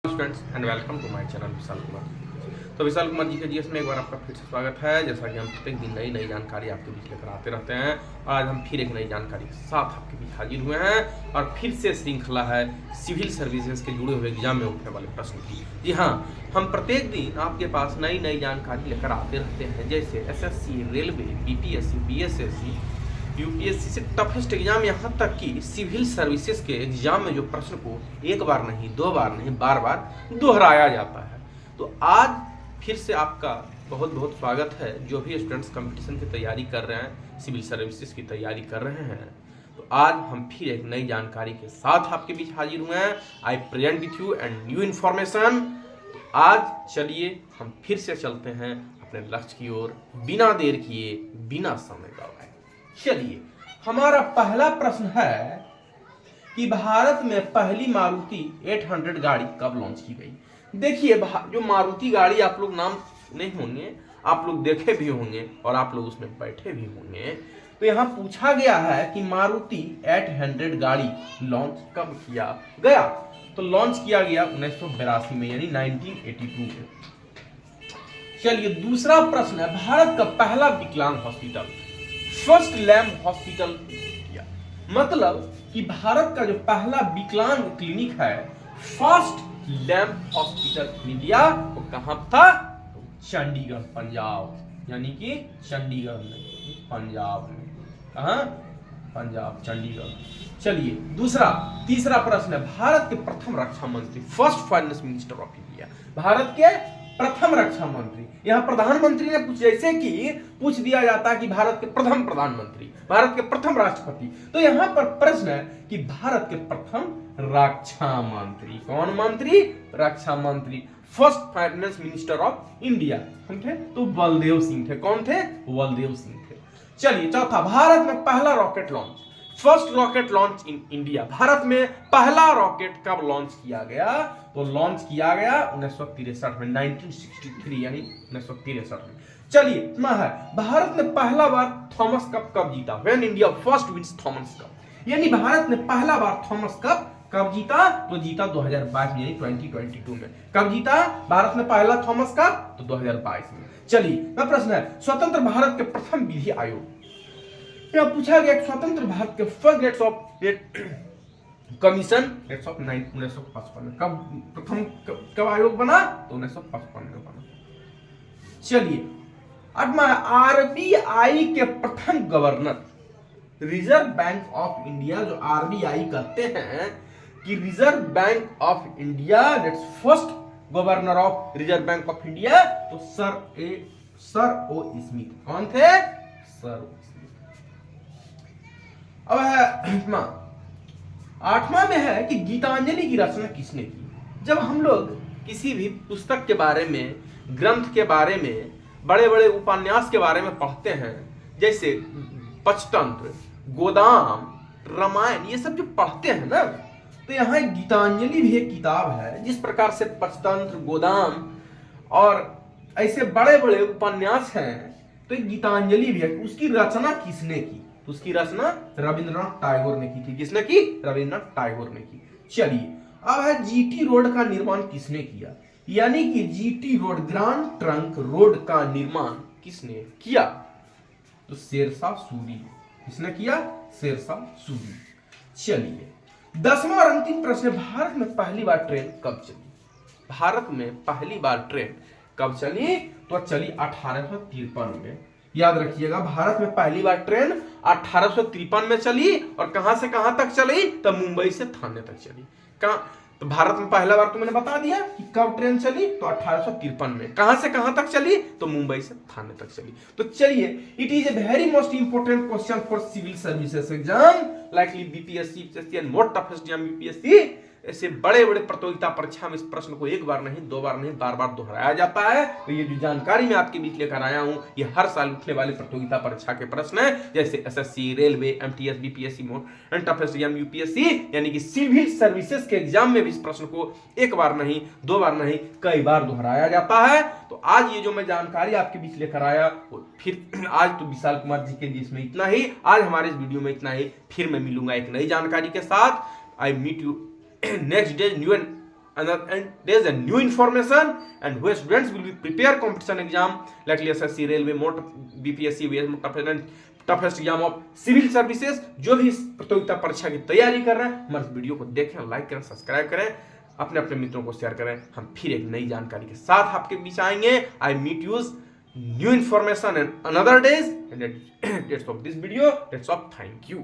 Friends and welcome to my channel Vishal Kumar. तो विशाल कुमार जी के GS में एक बार आपका फिर से स्वागत है। जैसा कि हम प्रत्येक दिन नई नई जानकारी आपके बीच लेकर आते रहते हैं, आज हम फिर एक नई जानकारी के साथ आपके बीच हाजिर हुए हैं और फिर से श्रृंखला है सिविल सर्विसेज के जुड़े हुए एग्जाम में उठने वाले प्रश्न की। जी हाँ, हम प्रत्येक दिन आपके पास नई नई जानकारी लेकर आते रहते हैं, जैसे SSC, railway, BPSC, BSSC, UPSC से टफेस्ट एग्जाम, यहाँ तक कि सिविल सर्विसेज के एग्जाम में जो प्रश्न को एक बार नहीं, दो बार नहीं, बार बार दोहराया जाता है। तो आज फिर से आपका बहुत बहुत स्वागत है। जो भी स्टूडेंट्स कंपटीशन की तैयारी कर रहे हैं, सिविल सर्विसेज की तैयारी कर रहे हैं, तो आज हम फिर एक नई जानकारी के साथ आपके बीच हाजिर हुए हैं। I present with you and new information. तो आज चलिए हम फिर से चलते हैं अपने लक्ष्य की ओर, बिना देर किए, बिना समय गवाए। चलिए, हमारा पहला प्रश्न है कि भारत में पहली मारुति 800 गाड़ी कब लॉन्च की गई। देखिए, जो मारुति गाड़ी आप लोग नाम नहीं होंगे, आप लोग देखे भी होंगे और आप लोग उसमें बैठे भी होंगे। तो यहाँ पूछा गया है कि मारुति 800 गाड़ी लॉन्च कब किया गया। तो लॉन्च किया गया 1982 में, यानी 1982 में। चलिए, दूसरा प्रश्न है, भारत का पहला विकलांग हॉस्पिटल, फर्स्ट लैम्प हॉस्पिटल किया। मतलब कि भारत का जो पहला विकलांग क्लिनिक है, फर्स्ट लैम्प हॉस्पिटल इंडिया, वो कहां था? चंडीगढ़, पंजाब, यानी कि चंडीगढ़ में, पंजाब में। कहां? पंजाब, चंडीगढ़। चलिए, तीसरा प्रश्न है, भारत के प्रथम रक्षा मंत्री, first finance minister of India, Bharat के प्रथम रक्षा मंत्री। यहाँ प्रधानमंत्री ने जैसे कि पूछ दिया जाता है कि भारत के प्रथम प्रधानमंत्री, भारत के प्रथम राष्ट्रपति, तो यहाँ पर प्रश्न है कि भारत के प्रथम रक्षा मंत्री। कौन मंत्री? रक्षा मंत्री, first finance minister of India कौन थे? तो बलदेव सिंह थे। कौन थे? बलदेव सिंह थे। चलिए, चौथा, भारत में पहला rocket launch, first rocket launch in India, Bharat में पहला रॉकेट कब लॉन्च किया गया? तो लॉन्च किया गया 1963 में, 1963, यानी 1963 में। चलिए, इतना है, भारत ने पहला बार थॉमस कप कब जीता? When India first wins Thomas cup, यानी भारत ने पहला बार थॉमस कप कब जीता? तो जीता 2022 में, यानी 2022 में। कब जीता भारत ने पहला थॉमस कप? तो 2022 में। चलिए, प्रश्न है, स्वतंत्र भारत के प्रथम विधि आयोग, यह पूछा गया स्वतंत्र भारत के फर्स्ट गेट्स ऑफ कमीशन 1955 में कब आयोग बना? तो 1955 में बना। चलिए, अगला, आरबीआई के प्रथम governor, reserve bank of India, जो आरबीआई कहते हैं कि reserve bank of India, that's first governor of reserve bank of India, तो सर ओ स्मिथ। कौन थे? सर ओ स्मिथ। अब है आठवां में है कि गीतांजलि की रचना किसने की। जब हम लोग किसी भी पुस्तक के बारे में, ग्रंथ के बारे में, बड़े बड़े उपन्यास के बारे में पढ़ते हैं, जैसे पंचतंत्र, गोदाम, रामायण, ये सब जो पढ़ते हैं ना, तो यहाँ गीतांजलि भी एक किताब है। जिस प्रकार से पंचतंत्र, गोदाम और ऐसे बड़े बड़े उपन्यास हैं, तो एक गीतांजलि भी है। उसकी रचना किसने की? तो उसकी रचना रविंद्रनाथ टैगोर ने की थी। किसने की? रविंद्रनाथ टैगोर ने की। चलिए, अब है जीटी रोड का निर्माण किसने किया, यानी कि GT road, grand trunk road का निर्माण किसने किया? तो शेरशाह सूरी। किसने किया? शेरशाह सूरी। चलिए, 10वां और अंतिम प्रश्न, भारत में पहली बार ट्रेन कब चली? भारत में पहली बार ट्रेन कब चली? तो चली 1853 में। याद रखिएगा, भारत में पहली बार ट्रेन 1853 में चली, और कहां से कहां तक चली? तो मुंबई से थाने तक चली। कहां? तो भारत में पहला बार तो मैंने बता दिया कि कब ट्रेन चली, तो 1853 में। कहां से कहां तक चली? तो मुंबई से थाने तक चली। तो चलिए, it is a very most important question for civil services exam, likely BPSC and most toughest exam UPSC. ऐसे बड़े बड़े प्रतियोगिता परीक्षा में इस प्रश्न को एक बार नहीं, दो बार नहीं, बार बार दोहराया जाता है। तो ये जो जानकारी मैं आपके बीच लेकर आया हूं, ये हर साल उठने वाले प्रतियोगिता परीक्षा के प्रश्न है, जैसे SSC, railway, MTS, BPSC, and toughest exam UPSC, यानी कि सिविल सर्विसेज के एग्जाम में भी इस प्रश्न को एक बार नहीं, दो बार नहीं, कई बार दोहराया जाता है। तो आज ये जो मैं जानकारी आपके बीच लेकर आया, फिर आज तो विशाल कुमार जी के जिसमें इतना ही, आज हमारे इस वीडियो में इतना ही। फिर मैं मिलूंगा एक नई जानकारी के साथ। I meet you next day new and there's a new information and where students will be prepare competition exam like SSC, railway, more BPSC, toughest exam of civil services. जो भी इस प्रतियोगिता परीक्षा की तैयारी कर रहे हैं हमारे इस वीडियो को देखें, लाइक करें, सब्सक्राइब करें, अपने अपने मित्रों को शेयर करें। हम फिर एक नई जानकारी के साथ आपके बीच आएंगे। I meet you new information and another days and dates of this video. Dates of thank you.